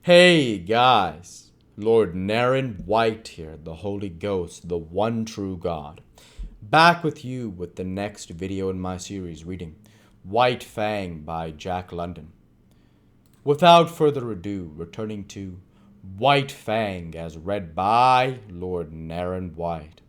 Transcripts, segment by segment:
Hey guys, Lord Naren White here, the Holy Ghost, the one true God. Back with you with the next video in my series reading White Fang by Jack London. Without further ado, returning to White Fang as read by Lord Naren White.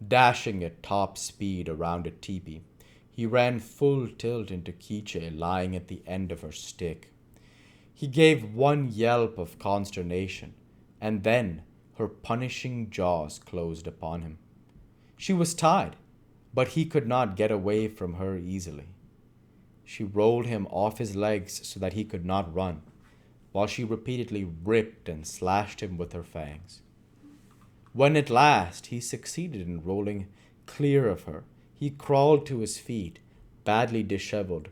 Dashing at top speed around a teepee, he ran full tilt into Quiche lying at the end of her stick. He gave one yelp of consternation, and then her punishing jaws closed upon him. She was tied, but he could not get away from her easily. She rolled him off his legs so that he could not run, while she repeatedly ripped and slashed him with her fangs. When at last he succeeded in rolling clear of her, he crawled to his feet, badly disheveled,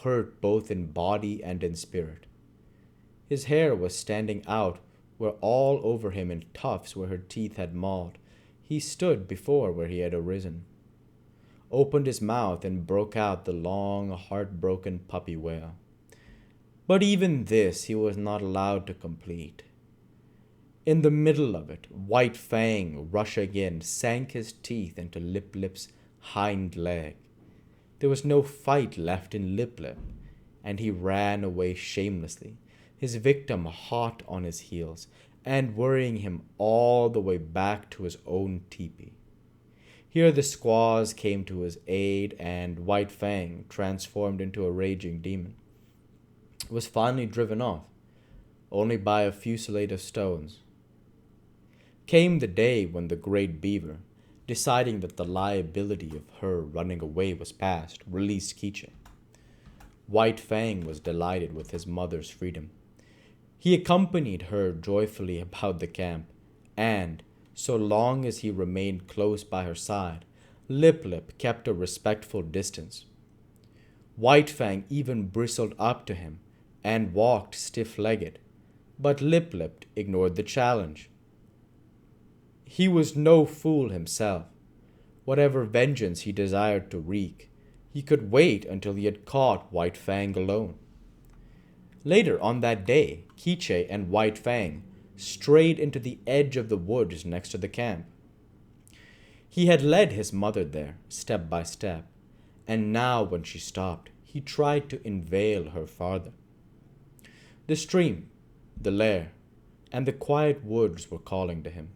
hurt both in body and in spirit. His hair was standing out where all over him in tufts where her teeth had mauled. He stood before where he had arisen, opened his mouth and broke out the long, heartbroken puppy wail. But even this he was not allowed to complete. In the middle of it, White Fang, rushing in, sank his teeth into Lip Lip's hind leg. There was no fight left in Lip Lip, and he ran away shamelessly, his victim hot on his heels, and worrying him all the way back to his own teepee. Here the squaws came to his aid, and White Fang, transformed into a raging demon, was finally driven off, only by a fusillade of stones. Came the day when the great beaver, deciding that the liability of her running away was past, released Quiche. White Fang was delighted with his mother's freedom. He accompanied her joyfully about the camp, and, so long as he remained close by her side, Lip Lip kept a respectful distance. White Fang even bristled up to him and walked stiff-legged, but Lip Lip ignored the challenge. He was no fool himself. Whatever vengeance he desired to wreak, he could wait until he had caught White Fang alone. Later on that day, Quiche and White Fang strayed into the edge of the woods next to the camp. He had led his mother there, step by step, and now when she stopped, he tried to inveigle her farther. The stream, the lair, and the quiet woods were calling to him,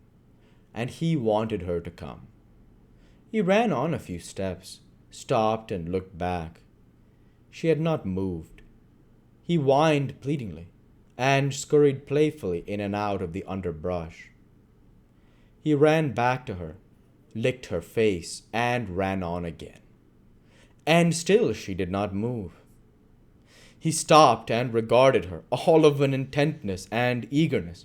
and he wanted her to come. He ran on a few steps, stopped and looked back. She had not moved. He whined pleadingly, and scurried playfully in and out of the underbrush. He ran back to her, licked her face, and ran on again. And still she did not move. He stopped and regarded her, all of an intentness and eagerness,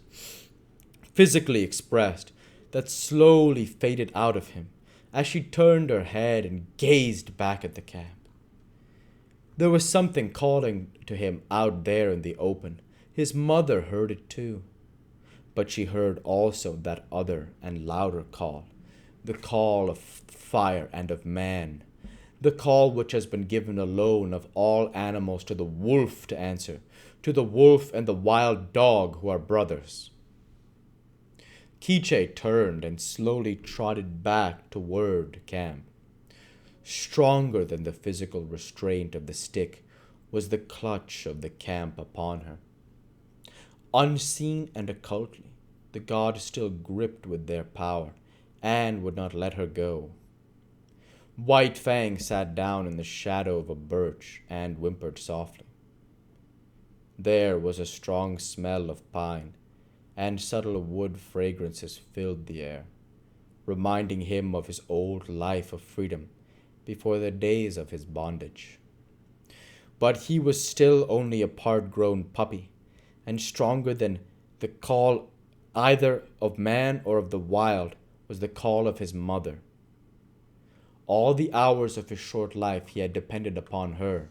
physically expressed, that slowly faded out of him as she turned her head and gazed back at the camp. There was something calling to him out there in the open. His mother heard it too. But she heard also that other and louder call, the call of fire and of man, the call which has been given alone of all animals to the wolf to answer, to the wolf and the wild dog who are brothers. Quiche turned and slowly trotted back toward camp. Stronger than the physical restraint of the stick was the clutch of the camp upon her. Unseen and occultly, the gods still gripped with their power and would not let her go. White Fang sat down in the shadow of a birch and whimpered softly. There was a strong smell of pine, and subtle wood fragrances filled the air, reminding him of his old life of freedom before the days of his bondage. But he was still only a part-grown puppy, and stronger than the call either of man or of the wild was the call of his mother. All the hours of his short life he had depended upon her.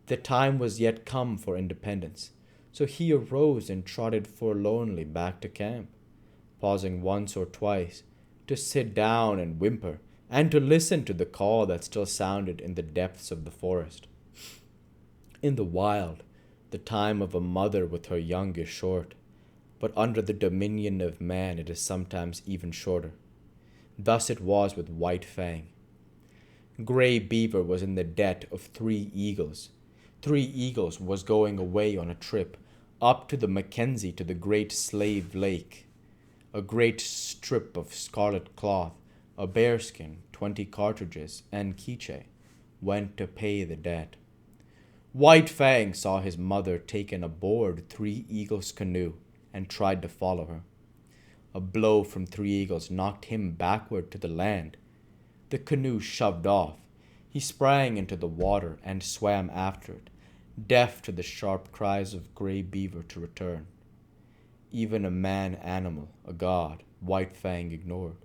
The time was yet come for independence, so he arose and trotted forlornly back to camp, pausing once or twice to sit down and whimper, and to listen to the call that still sounded in the depths of the forest. In the wild, The time of a mother with her young is short, but under the dominion of man it is sometimes even shorter. Thus it was with White Fang. Gray Beaver was in the debt of 3 eagles. 3 eagles was going away on a trip up to the Mackenzie to the Great Slave Lake. A great strip of scarlet cloth, a bearskin, 20 cartridges, and quiche went to pay the debt. White Fang saw his mother taken aboard 3 eagles' canoe and tried to follow her. A blow from 3 eagles knocked him backward to the land. The canoe shoved off. He sprang into the water and swam after it, deaf to the sharp cries of Gray Beaver to return. Even a man-animal, a god, White Fang ignored.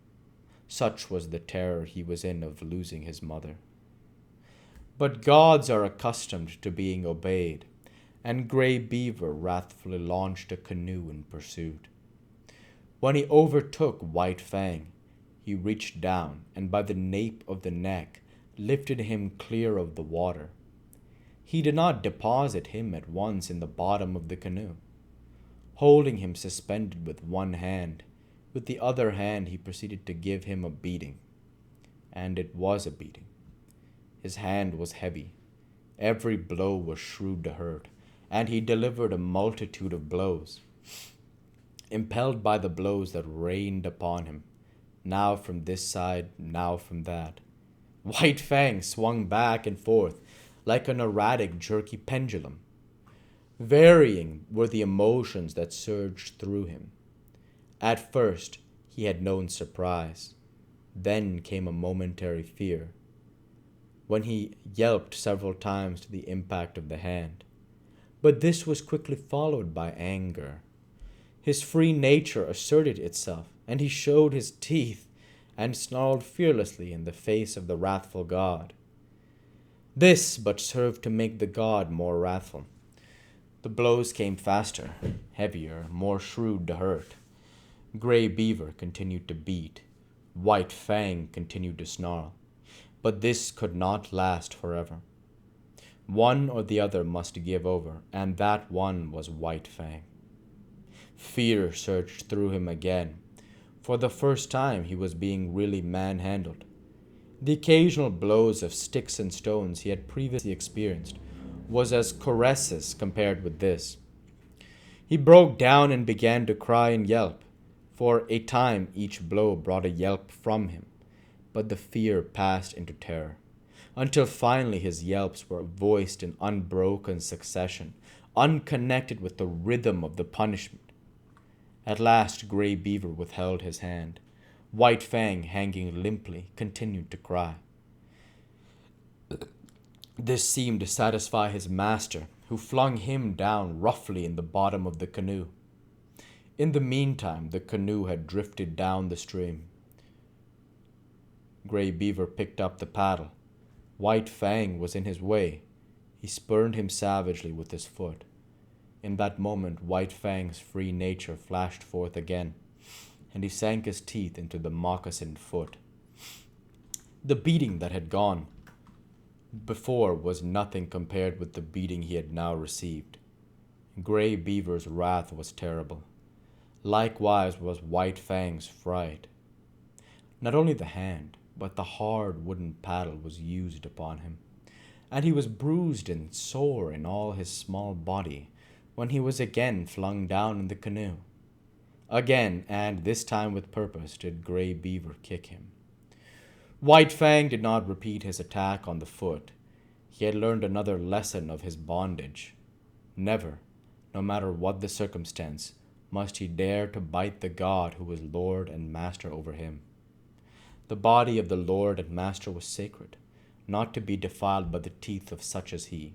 Such was the terror he was in of losing his mother. But gods are accustomed to being obeyed, and Gray Beaver wrathfully launched a canoe in pursuit. When he overtook White Fang, he reached down and by the nape of the neck lifted him clear of the water. He did not deposit him at once in the bottom of the canoe. Holding him suspended with one hand, with the other hand he proceeded to give him a beating. And it was a beating. His hand was heavy. Every blow was shrewd to hurt, and he delivered a multitude of blows. Impelled by the blows that rained upon him, now from this side, now from that, White Fang swung back and forth like an erratic, jerky pendulum. Varying were the emotions that surged through him. At first, he had known surprise. Then came a momentary fear, when he yelped several times to the impact of the hand. But this was quickly followed by anger. His free nature asserted itself, and he showed his teeth and snarled fearlessly in the face of the wrathful god. This but served to make the god more wrathful. The blows came faster, heavier, more shrewd to hurt. Gray Beaver continued to beat. White Fang continued to snarl. But this could not last forever. One or the other must give over, and that one was White Fang. Fear surged through him again. For the first time he was being really manhandled. The occasional blows of sticks and stones he had previously experienced was as caresses compared with this. He broke down and began to cry and yelp. For a time each blow brought a yelp from him, but the fear passed into terror, until finally his yelps were voiced in unbroken succession, unconnected with the rhythm of the punishment. At last Gray Beaver withheld his hand. White Fang, hanging limply, continued to cry. This seemed to satisfy his master, who flung him down roughly in the bottom of the canoe. In the meantime, the canoe had drifted down the stream. Gray Beaver picked up the paddle. White Fang was in his way. He spurned him savagely with his foot. In that moment, White Fang's free nature flashed forth again, and he sank his teeth into the moccasined foot. The beating that had gone before was nothing compared with the beating he had now received. Gray Beaver's wrath was terrible. Likewise was White Fang's fright. Not only the hand, but the hard wooden paddle was used upon him, and he was bruised and sore in all his small body when he was again flung down in the canoe. Again, and this time with purpose, did Gray Beaver kick him. White Fang did not repeat his attack on the foot. He had learned another lesson of his bondage. Never, no matter what the circumstance, must he dare to bite the god who was lord and master over him. The body of the lord and master was sacred, not to be defiled by the teeth of such as he.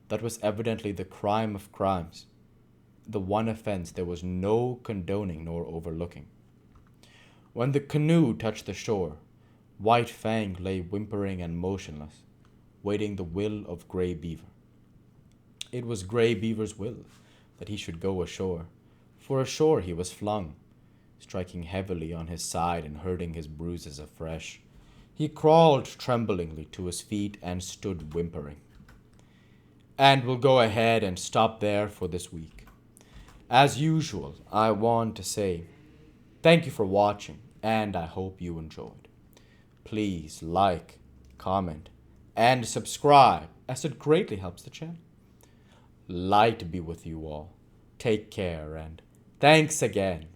That was evidently the crime of crimes, the one offense there was no condoning nor overlooking. When the canoe touched the shore, White Fang lay whimpering and motionless, waiting the will of Gray Beaver. It was Gray Beaver's will that he should go ashore, for ashore he was flung, striking heavily on his side and hurting his bruises afresh. He crawled tremblingly to his feet and stood whimpering. And we'll go ahead and stop there for this week. As usual, I want to say thank you for watching, and I hope you enjoyed. Please like, comment, and subscribe, as it greatly helps the channel. Light be with you all. Take care, and thanks again